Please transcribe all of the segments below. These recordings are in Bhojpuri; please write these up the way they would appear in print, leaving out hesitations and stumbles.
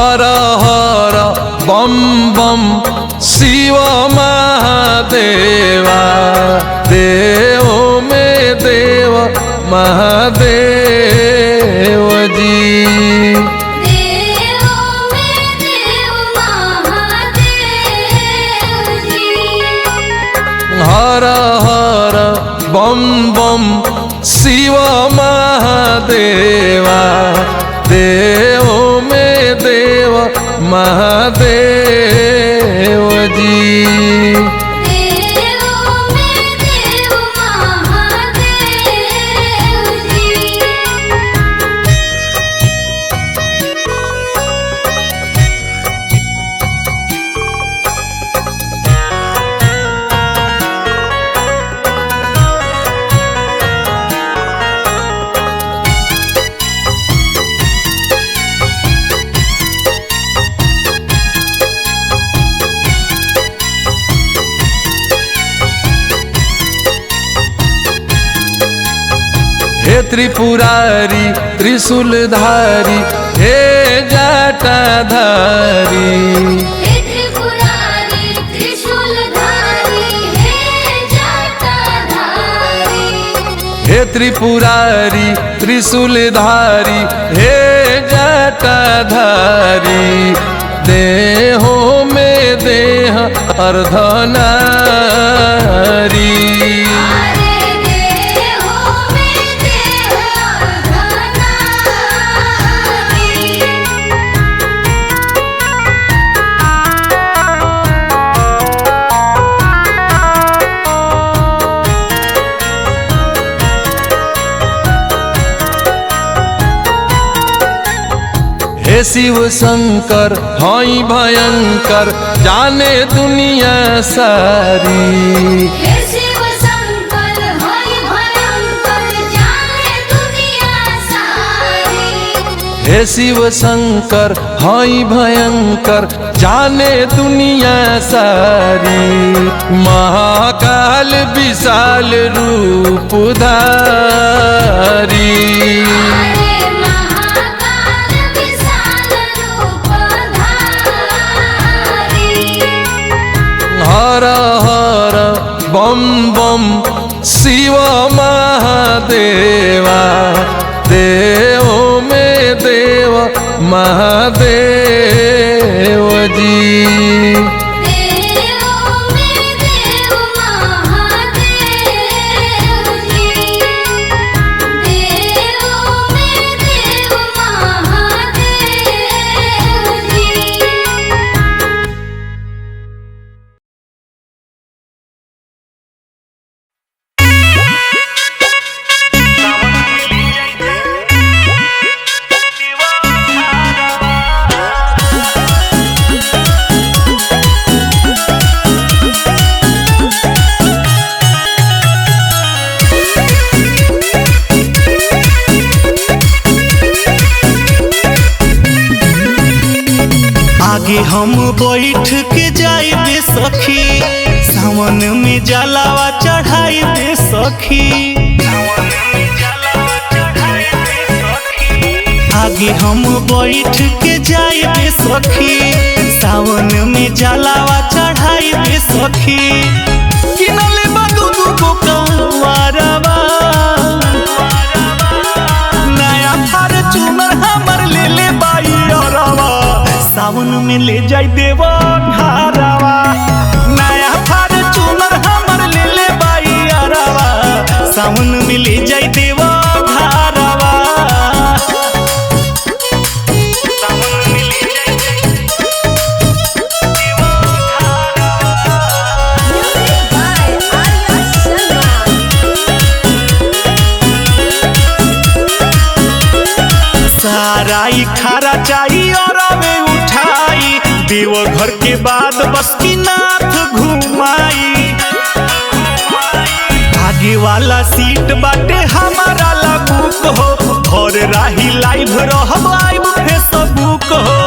हर हर बम बम शिव महादेवा, देव में देव महादेव जी। हर हर बम बम शिव महादेवा, देव में देव महादेव जी। हे त्रिपुरारी त्रिशूलधारी, हे जटाधारी, हे त्रिपुरारी त्रिशूलधारी, हे जटाधारी। हे त्रिपुरारी त्रिशूलधारी, हे जटाधारी, देहों में देह अर्धनारी। हे शिव शंकर हई भयंकर, जाने दुनिया सारी। हे शिव शंकर हई भयंकर, जाने दुनिया सारी। हे शिव शंकर हई भयंकर, जाने दुनिया सारी। महाकाल विशाल रूपधारी, हर हर बम बम शिव महादेवा, देव में देव महादेव जी। आगे हम बैठ के जाइबे सखी, सावन में जलावा चढ़ाइबे सखी। आगे हम बैठ के जाइबे सखी, सावन में जलावा चढ़ाइबे सखी। किनले बादू दुगो कंवरवा, नया फॉर्च्यूनर हमर ले ले बाई अरवा, सावन में ले जाई देवा घरवा। नया फॉर्च्यूनर हमर ले ले बाई अरवा, सावन में ले जाई देवा घरवा। सावन में ले जाई साराई खारा चाहिए और उठाई, देवघर के बाद बासुकीनाथ घुमाई। आगे वाला सीट बाटे हमारा ला बुक हो, और राही लाइव रहब आइब फेसबुक हो।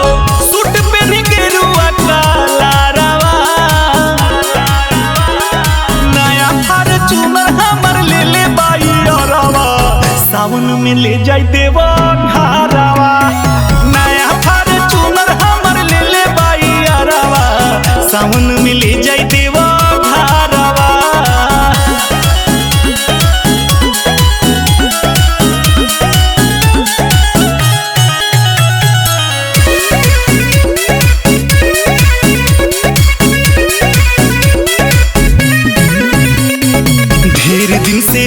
सूट पहन के रुआ कालारवा, नया फॉर्च्यूनर हमर ले ले बाई अरवा, सावन में ले जाई देवा घरवा। नया फॉर्च्यूनर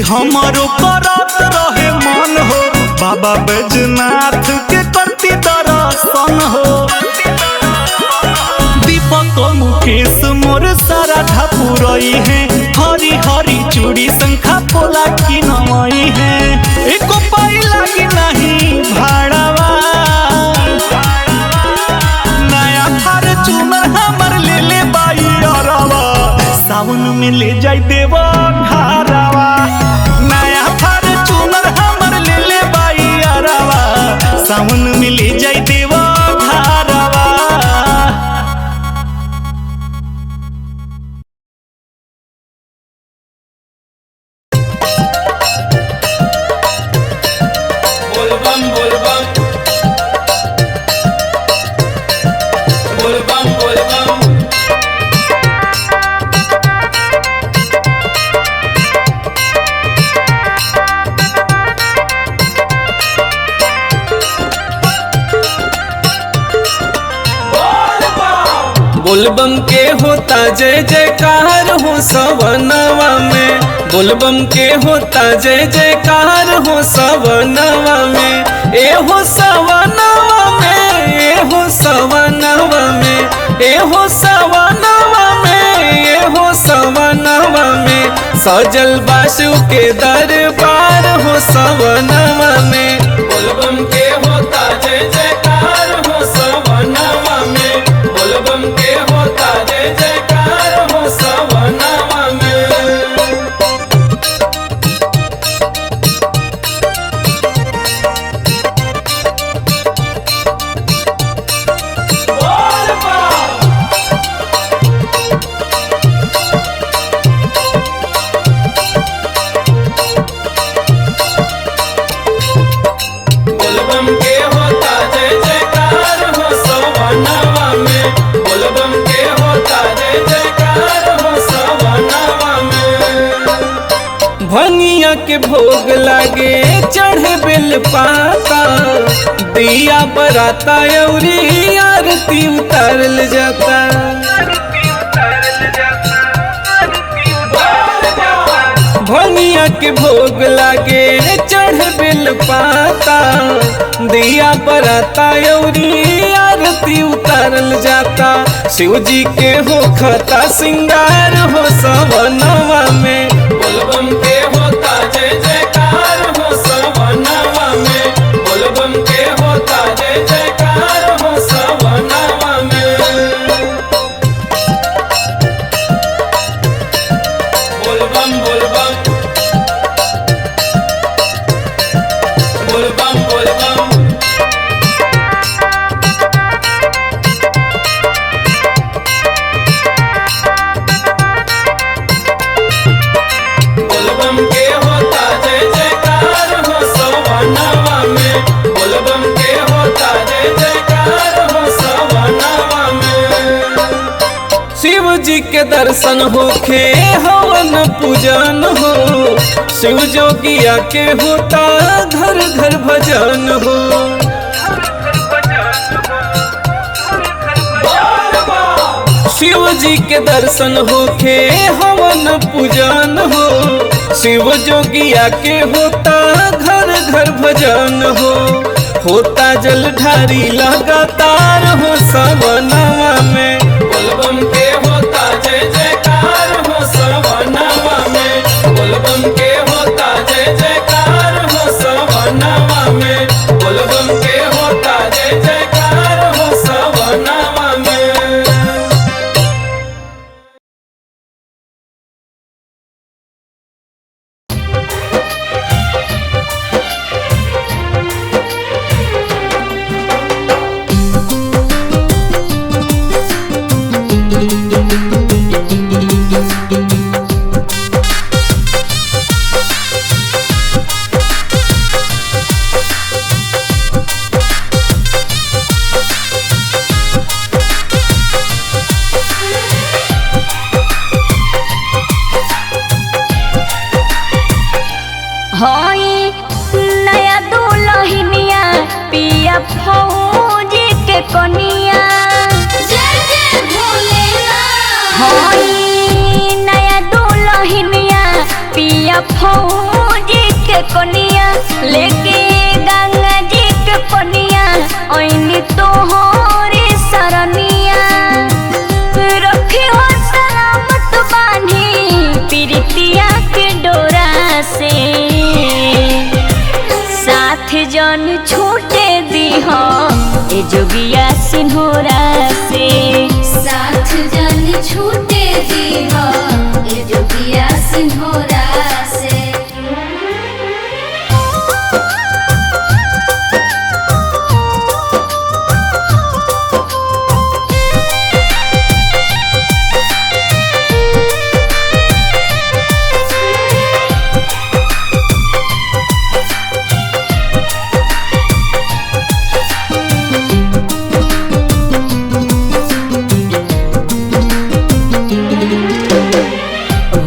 हमारो करत रहे मन हो, बाबा बैजनाथ के करती दर्शन हो। दीपक मुकेश मोर सारा ढापुरई है, हरी हरी चूड़ी शंखा पोला की नमई है। एको पाई लागी नहीं भाड़ावा, नया फॉर्च्यूनर हमर ले ले बाई अरवा, सावन में ले जाई देवा घरवा। नया फॉर्च्यूनर हमर ले ले बाई अरवा, सावन में ले जाई देवा घरवा। बोलबम बोलबम बोलबम बोलबम बोलबम के होता जय जयकार हो सवनवा में, बोलबम के होता जय जयकार हो सवनवा में। ए हो सवनवा में, ए हो सवनवा में, ए हो सवनवा में, ए हो सवनवा में, सजल बासु के दरबार हो सवनवा में। बोलबम के होता जय जयकार हो सवनवा में, बोलबम के होता जय जयकार हो सवनवा में। बोलबम के होता जय जयकार हो सवनवा में, बोलबम के होता जय जयकार हो सवनवा में। भंगिया के भोग लागे चढ़े बेल पाता, दिया बराता अउरी आरती उतारल जाता। भंगिया के भोग लागे चढ़ बेल पाता, दिया बराता अउरी आरती उतारल जाता। शिव जी के हो खता सिंगार हो सवनवा में, बोलबम के होता जय जयकार हो सवनवा में, बोलबम के होता जय जयकार हो सवनवा में। बोलबम बोलबम बोलबम बोलबम बोलबम के होता जय जयकार हो सवनवा में, बोलबम के होता जय जयकार हो सवनवा में। शिव जी के दर्शन होखे हवन पूजन हो, शिव जोगिया के होता घर घर भजन हो। शिव जी के दर्शन होखे हवन पूजन हो, शिव जोगिया के होता घर घर भजन हो। होता जलधारी लगातार हो सवनवा में, बोलबम के होता जय जयकार हो सवनवा में, बोलबम के होता जय जयकार हो सवनवा में, बोलबम के होता जय जयकार हो सवनवा में। होई नया दुल्हनिया पिया फौजी के कनिया। जय जय भोलेनाथ। होई नया दुल्हनिया पिया फौजी के कोनिया लेके गंगा जी के पनिया ओइनी तोहरी सरनिया रखी हो सलामत बानी प्रीतिया के डोरा से साथ जन छूटे दी हो ए जोगिया सिन्होरा से साथ जन छूटे दी हो ए जोगिया सिन्होरा से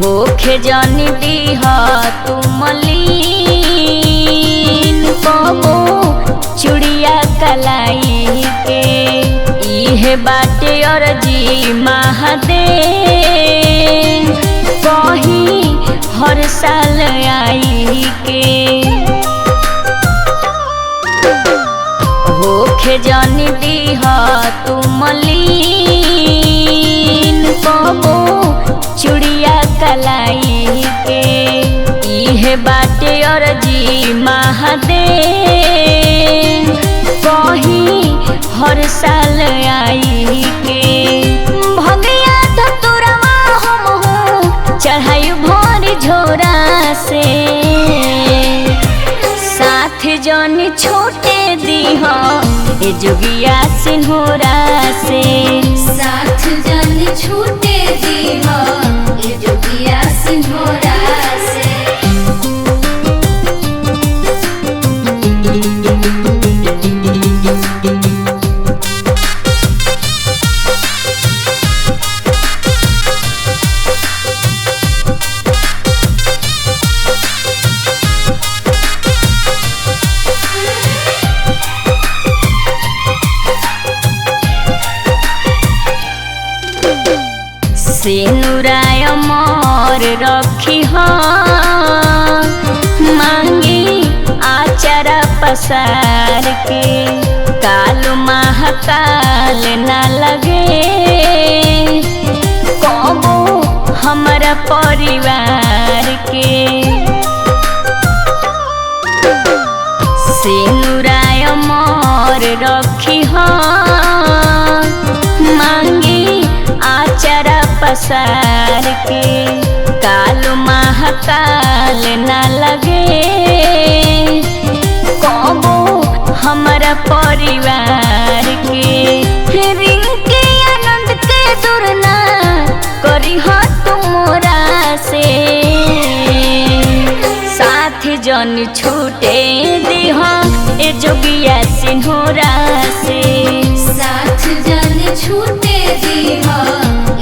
होखे जानी दीह तू मलिन कबो चुड़िया कलाई के इहे बाटे अर्जी महादेव कहीं हर साल आई के होखे जानी दीह तू मलिन कबो चुड़िया कलाई के इहे बाटे अर्जी महादेव कहीं हर साल आई के भगिया धतुरवा हम हूँ चढ़ाई भरी झोरा से साथ जन छोटे दीह ए जोगिया सिन्होरा से साथ जन छूटे दी हो ए जोगिया सिन्होरा से सेनुराय मोर रखी हो मांगी आचार पसार के कालू महाकाल न लगे कबो हमारा परिवार के सेनुराय मोर रखी हो मांगी आचार पसार के कालू महाकाल न लगे कबो हमारा परिवार के रिंकी आनंद के दुरना करी हो तुमरा से साथ जन छूटे दीह ए जोगिया सिन्होरा से साथ जन छूटे दी हो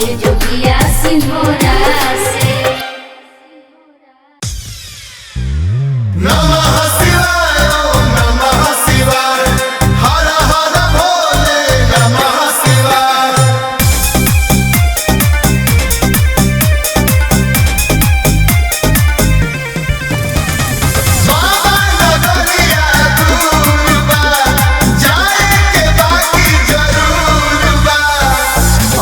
ए जोगिया सिन्होरा से नमः शिवाय ओम नमः शिवाय हर हर भोले नमः शिवाय बाबा नगरिया दूर बा जाए के बाकी जरूर बा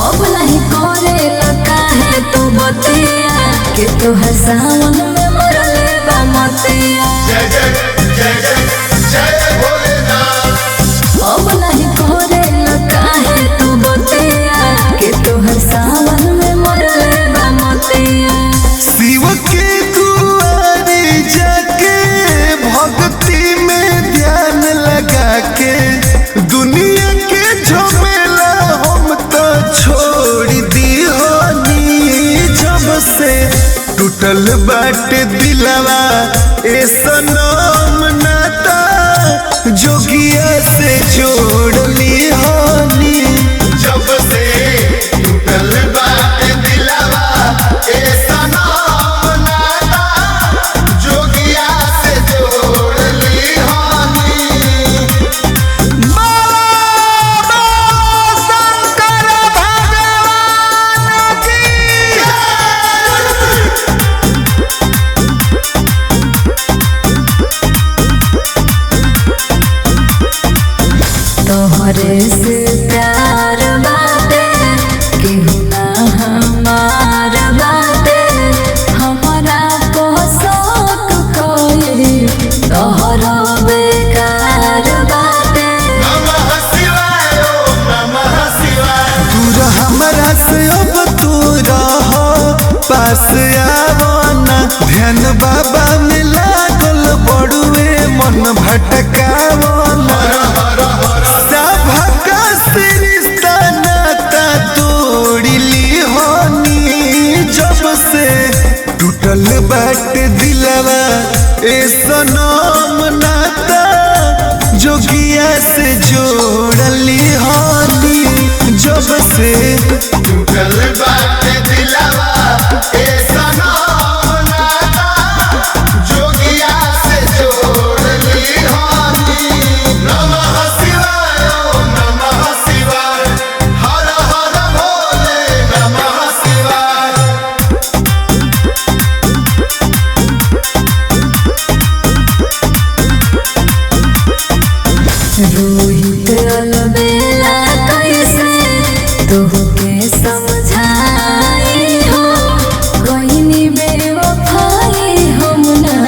अब नहीं करे लगा है तू बतिया कि तू है सावन में मरले बा मतिया जय जय जय जय जय भोलेनाथ अब नहीं करे लगा है तू बतिया कि तू है सावन में मरले बा मतिया शिव के दुआरे जाके भक्ति में ध्यान लगा के दुनिया के झमेला हम तो छोड़ दी होनी जब से टूटल बाटे दिलवा ए सनम नाता जोगिया से जोड़ ली होनी जब से टूटल बाटे दिलवा ए सनम नाता जोगिया से जोड़ ली होनी बाबा शंकर भगवान की जय। बाबा में लागल बड़ुए मन भटकावना सभा से रिश्ता नाता तोड़ली होनी जब से टूटल बाट दिलवा ए सनम नाता जोगिया से जोड़ली होनी जब से टूटल बाटे दिलवा ए सनम नाता जोगिया से जोड़ली होनी नमः शिवाय ओम नमः शिवाय हर हर भोले नमः शिवाय रोहित अलबेला कैसे तोहके समझाई हो कोई बेवफाई हम ना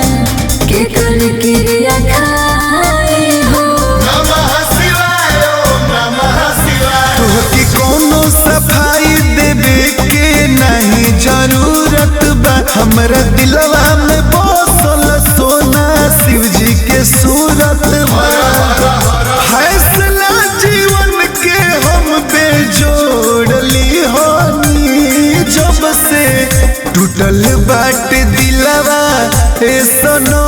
के कर क्रिया खाई हो नमः शिवाय ओम नमः शिवाय तोहके कोनो सफाई देवे के नहीं जरूरत बा हमरा दिलवा में बसल सोना शिव जी के सूरत बा फैसला जीवन के हम बेजोड़ली होनी जब से टूटल बाट दिलवा ए सनो